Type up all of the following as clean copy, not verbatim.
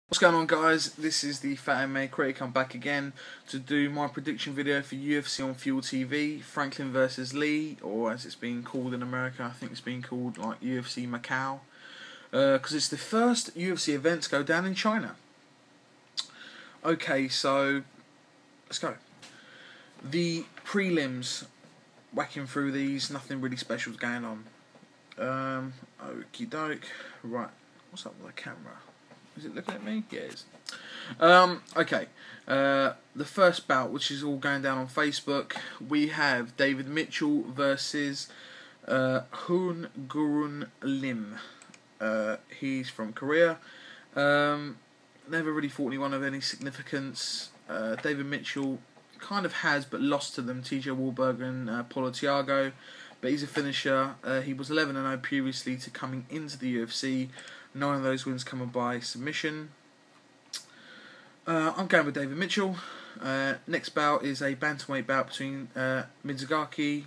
What's going on, guys? This is the Fat MMA Critic. I'm back again to do my prediction video for UFC on Fuel TV, Franklin versus Lee, or as it's being called in America, I think it's being called like UFC Macau, because it's the first UFC event to go down in China. Okay, so let's go. The prelims, whacking through these, nothing really special is going on. Okie doke. Right, what's up with the camera? Is it looking at me? Yeah, it is. Okay. The first bout, which is all going down on Facebook, we have David Mitchell versus Hyun Gyu Lim. He's from Korea. Never really fought anyone of any significance. David Mitchell kind of has, but lost to them, TJ Wahlberg and Paulo Thiago. But he's a finisher. He was 11-0 previously to coming into the UFC. 9 of those wins coming by submission. I'm going with David Mitchell. Next bout is a bantamweight bout between Takeya Mizugaki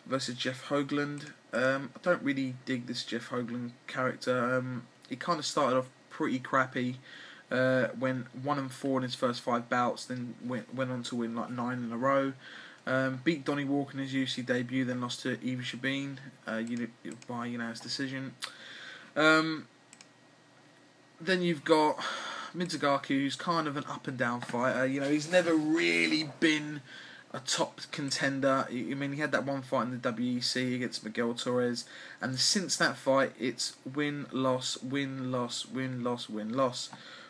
versus Jeff Hougland. I don't really dig this Jeff Hougland character. He kind of started off pretty crappy. Went 1-4 in his first 5 bouts, then went on to win like 9 in a row. Beat Donnie Walker in his UFC debut, then lost to Eva Shabin by unanimous decision. Then you've got Mizugaki, who's kind of an up and down fighter. You know, he's never really been a top contender. I mean, he had that one fight in the WEC against Miguel Torres, and since that fight, it's win, loss, win, loss, win, loss, win, loss.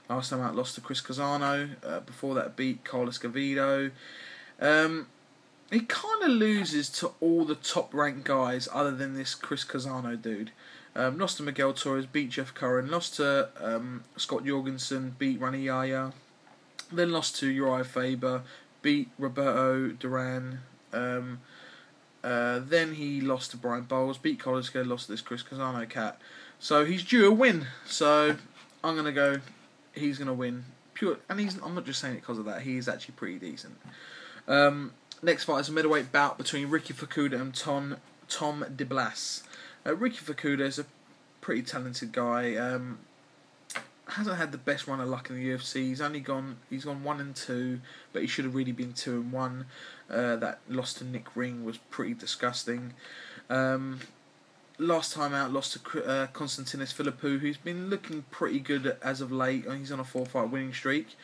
Last time out, lost to Chris Cazano. Before that, beat Carlos Gavido. He kind of loses to all the top-ranked guys other than this Chris Cazano dude. Lost to Miguel Torres, beat Jeff Curran. Lost to Scott Jorgensen, beat Rani Yaya. Then lost to Uriah Faber, beat Roberto Duran. Then he lost to Brian Bowles, beat Carlos Gavido, lost to this Chris Cazano cat. So he's due a win. So I'm going to go, he's going to win. Pure, and I'm not just saying it because of that. He is actually pretty decent. Next fight is a middleweight bout between Ricky Fukuda and Tom DeBlas. Ricky Fukuda is a pretty talented guy. Hasn't had the best run of luck in the UFC. He's gone 1-2, but he should have really been 2-1. That loss to Nick Ring was pretty disgusting. Last time out, lost to Konstantinos Philippou, who's been looking pretty good as of late. He's on a 4-fight winning streak.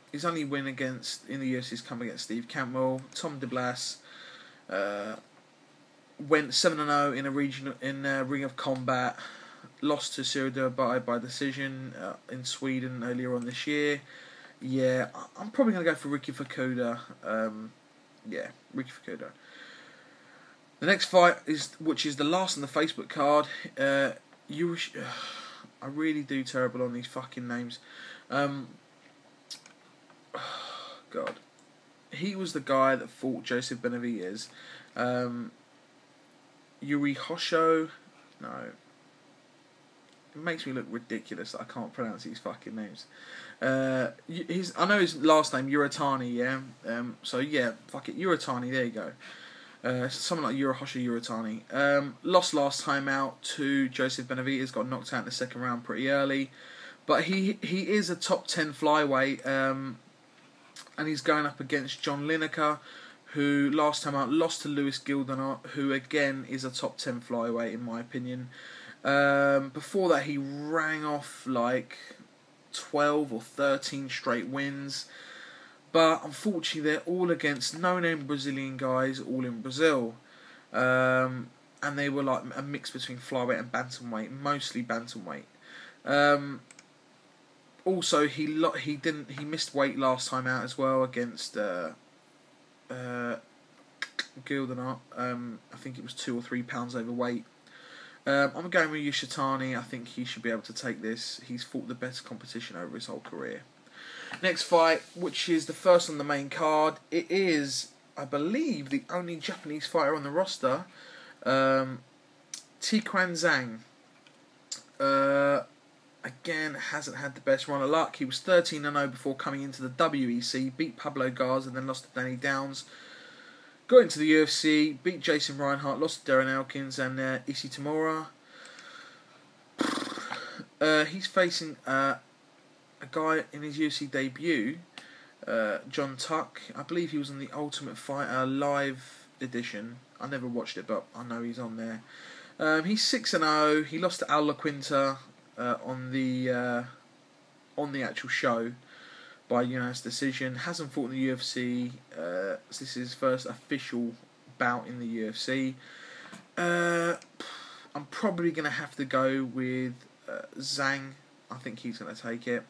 His only win in the UFC has come against Steve Cantwell. Tom DeBlas went 7-0 in a Ring of Combat. Lost to Cyril Derby by decision in Sweden earlier on this year. Yeah, I'm probably going to go for Ricky Fukuda. Yeah, Ricky Fukuda. The next fight which is the last on the Facebook card. I really do terrible on these fucking names. God, he was the guy that fought Joseph Benavidez. Yuri-Hosho, no, it makes me look ridiculous that I can't pronounce these fucking names. I know his last name, Urushitani, yeah. So yeah, fuck it, Urushitani. There you go. Something like Yuri-Hosho Urushitani. Lost last time out to Joseph Benavidez. Got knocked out in the second round pretty early, but he is a top 10 flyweight. And he's going up against John Lineker, who last time out lost to Lewis Gildenot, who again is a top 10 flyweight in my opinion. Before that, he rang off like 12 or 13 straight wins. But unfortunately, they're all against no-name Brazilian guys, all in Brazil. And they were like a mix between flyweight and bantamweight, mostly bantamweight. Also, he missed weight last time out as well against Gildenot. I think it was 2 or 3 pounds overweight. I'm going with Urushitani. I think he should be able to take this. He's fought the best competition over his whole career. Next fight, which is the first on the main card, it is, I believe, the only Japanese fighter on the roster, Taekwan Zhang. Again, hasn't had the best run of luck. He was 13-0 before coming into the WEC, beat Pablo Garza, then lost to Danny Downs. Got into the UFC, beat Jason Reinhart, lost to Darren Elkins and Issei Tamura. He's facing a guy in his UFC debut, John Tuck. I believe he was in the Ultimate Fighter live edition. I never watched it, but I know he's on there. He's 6-0. He lost to Al La Quinta on the actual show by unanimous decision. Hasn't fought in the UFC. This is his first official bout in the UFC. I'm probably going to have to go with Zhang. I think he's going to take it.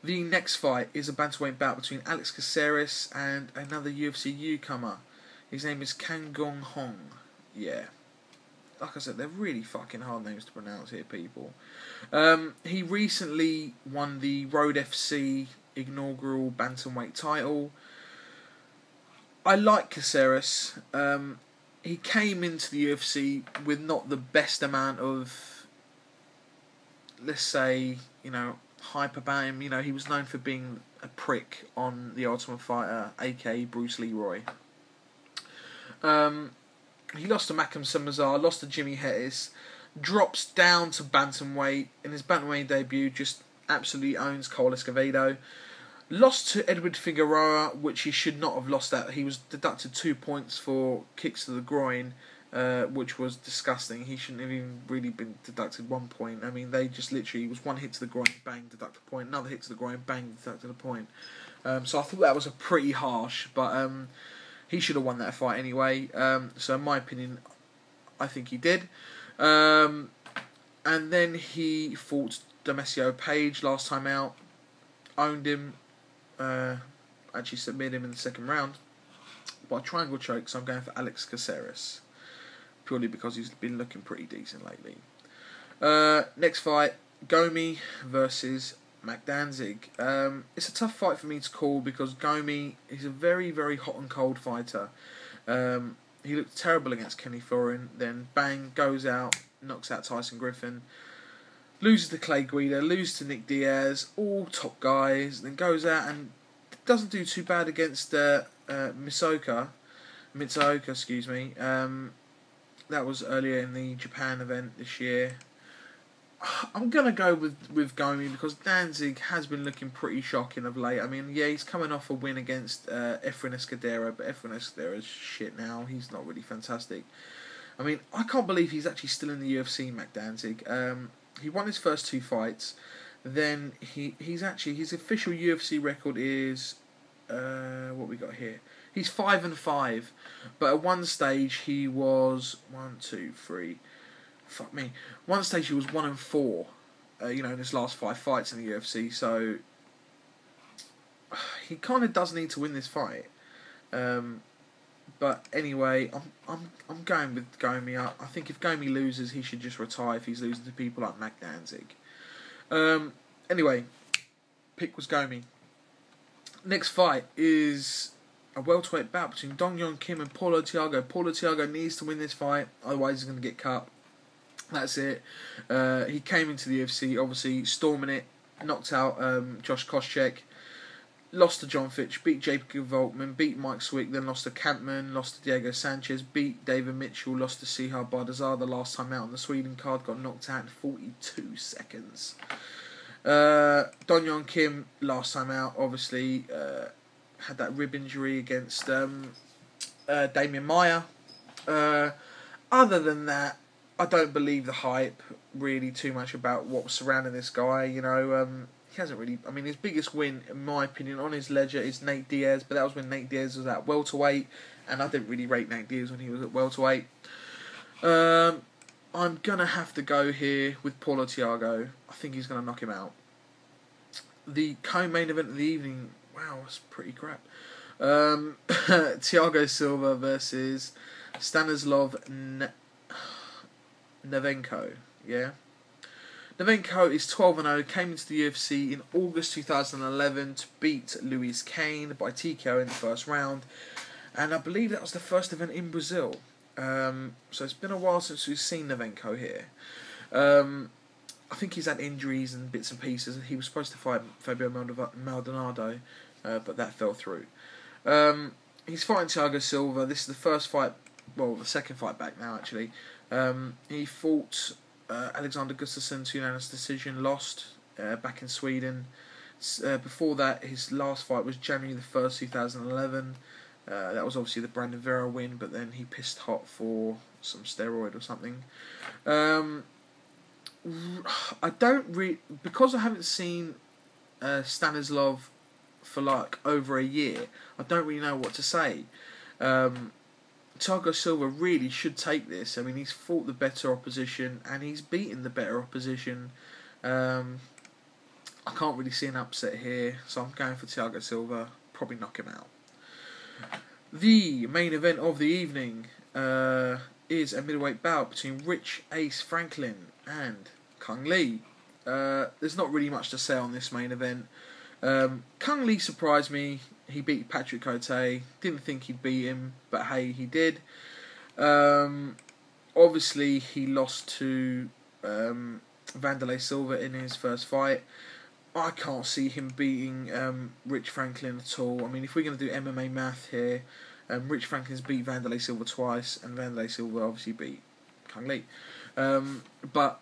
The next fight is a bantamweight bout between Alex Caceres and another UFC newcomer. His name is Kang Gong Hong. Yeah. Like I said, they're really fucking hard names to pronounce here, people. He recently won the Road FC inaugural bantamweight title. I like Caceres. He came into the UFC with not the best amount of, let's say, hype about him. He was known for being a prick on The Ultimate Fighter, aka Bruce Leroy. He lost to Makam Samazar, lost to Jimmy Hettis, drops down to bantamweight. In his bantamweight debut, just absolutely owns Cole Escovedo. Lost to Edward Figueroa, which he should not have lost at. He was deducted 2 points for kicks to the groin, which was disgusting. He shouldn't have even really been deducted 1 point. I mean, they just literally, it was one hit to the groin, bang, deduct a point. Another hit to the groin, bang, deducted a point. So I thought that was a pretty harsh, but he should have won that fight anyway. So in my opinion, I think he did. And then he fought Demetrio Page last time out. Owned him. Actually submitted him in the second round by a triangle choke, so I'm going for Alex Caceres. Purely because he's been looking pretty decent lately. Next fight, Gomi versus Danzig. It's a tough fight for me to call because Gomi is a very, very hot and cold fighter. He looked terrible against Kenny Florin, then bang, goes out, knocks out Tyson Griffin, loses to Clay Guida, loses to Nick Diaz, all top guys, then goes out and doesn't do too bad against Mitsuoka, excuse me. That was earlier in the Japan event this year. I'm going to go with Gomi because Danzig has been looking pretty shocking of late. I mean, yeah, he's coming off a win against Efren Escudero, but Efren Escudero's shit now. He's not really fantastic. I mean, I can't believe he's actually still in the UFC, Danzig. He won his first 2 fights. Then his official UFC record is what we got here. He's 5-5, but at one stage he was 1, 2, 3. Fuck me. One stage he was 1-4. In his last 5 fights in the UFC. So he kind of does need to win this fight. But anyway, I'm going with Gomi. I think if Gomi loses, he should just retire if he's losing to people like Danzig. Anyway, pick was Gomi. Next fight is a welterweight bout between Dong-Yeon Kim and Paulo Thiago. Paulo Thiago needs to win this fight, otherwise he's going to get cut. That's it. He came into the UFC, obviously storming it, knocked out Josh Koscheck, lost to John Fitch, beat Jacob Volkman, beat Mike Swick, then lost to Kampman, lost to Diego Sanchez, beat David Mitchell, lost to Sihar Bardazar the last time out on the Sweden card, got knocked out in 42 seconds. Dong-Yeon Kim, last time out, obviously had that rib injury against Damian Maia. Other than that, I don't believe the hype really too much about what was surrounding this guy. He hasn't really. I mean, his biggest win, in my opinion, on his ledger is Nate Diaz, but that was when Nate Diaz was at welterweight, and I didn't really rate Nate Diaz when he was at welterweight. I'm gonna have to go here with Paulo Thiago. I think he's gonna knock him out. The co-main event of the evening. Wow, that's pretty crap. Thiago Silva versus Stanislav Nevenko. Yeah. Nevenko is 12-0, came into the UFC in August 2011 to beat Luis Kane by TKO in the first round, and I believe that was the first event in Brazil. So it's been a while since we've seen Nevenko here. I think he's had injuries and bits and pieces. He was supposed to fight Fabio Maldonado, but that fell through. He's fighting Thiago Silva. This is the first fight, well, the second fight back now actually. He fought Alexander Gustafsson's unanimous decision, lost back in Sweden. Before that, his last fight was January the 1st, 2011. That was obviously the Brandon Vera win, but then he pissed hot for some steroid or something. I don't because I haven't seen Stanislav for like over a year. I don't really know what to say. Thiago Silva really should take this. I mean, he's fought the better opposition and he's beaten the better opposition. I can't really see an upset here, so I'm going for Thiago Silva. Probably knock him out. The main event of the evening is a middleweight bout between Rich Ace Franklin and Cung Lee. There's not really much to say on this main event. Cung Lee surprised me. He beat Patrick Cotai. Didn't think he'd beat him, but hey, he did. Obviously, he lost to Wanderlei Silva in his first fight. I can't see him beating Rich Franklin at all. I mean, if we're going to do MMA math here, Rich Franklin's beat Wanderlei Silva twice, and Wanderlei Silva obviously beat Cung Lee. But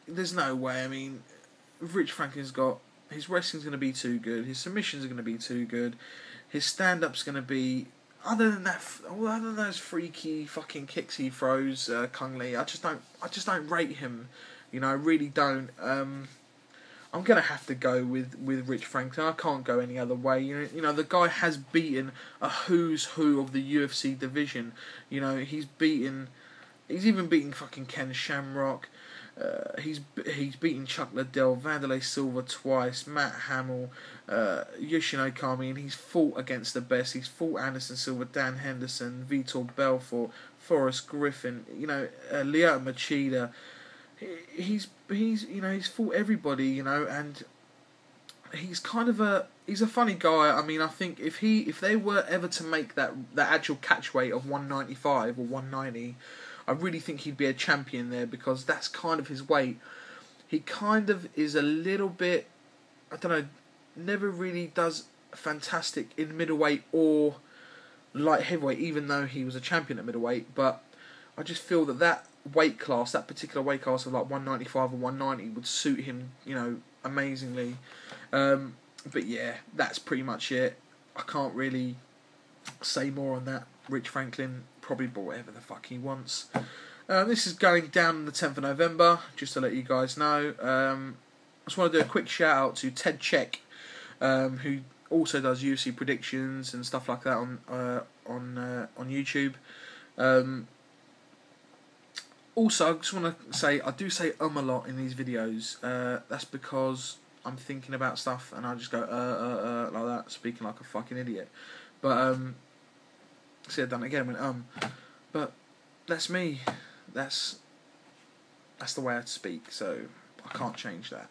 there's no way. I mean, Rich Franklin's got... His wrestling's going to be too good. His submissions are going to be too good. His stand-up's going to be... Other than those freaky fucking kicks he throws, Cung Lee, I just don't rate him. You know, I really don't. I'm going to have to go with Rich Franklin. I can't go any other way. You know, the guy has beaten a who's who of the UFC division. You know, he's even beaten fucking Ken Shamrock. He's beaten Chuck Liddell, Wanderlei Silva twice, Matt Hamill, Yoshino Kami, and he's fought against the best. He's fought Anderson Silva, Dan Henderson, Vitor Belfort, Forrest Griffin, you know, Lyoto Machida. He's fought everybody, you know, and he's a funny guy. I mean, I think if they were ever to make that actual catch weight of 195 or 190, I really think he'd be a champion there, because that's kind of his weight. He kind of is a little bit, I don't know, never really does fantastic in middleweight or light heavyweight, even though he was a champion at middleweight. But I just feel that weight class, that particular weight class of like 195 or 190 would suit him, you know, amazingly. But yeah, that's pretty much it. I can't really say more on that. Rich Franklin probably bought whatever the fuck he wants. This is going down on the 10th of November, just to let you guys know. I just want to do a quick shout out to Ted Check, who also does UFC predictions and stuff like that on YouTube. Also, I just want to say, I do say a lot in these videos. That's because I'm thinking about stuff and I just go like that, speaking like a fucking idiot. But see, I've done it again. But that's me. That's the way I speak. So I can't change that.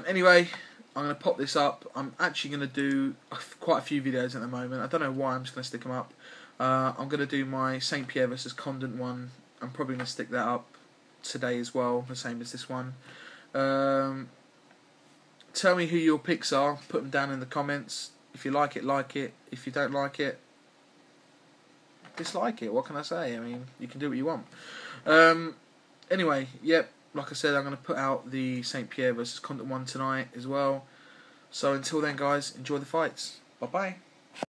Anyway, I'm going to pop this up. I'm actually going to do quite a few videos at the moment. I don't know why. I'm just going to stick them up. I'm going to do my St. Pierre versus Condon one. I'm probably going to stick that up today as well, the same as this one. Tell me who your picks are. Put them down in the comments. If you like it, like it. If you don't like it, dislike it. What can I say? I mean, you can do what you want. Anyway, yep, like I said, I'm going to put out the St. Pierre versus Condon one tonight as well. So until then, guys, enjoy the fights. Bye-bye.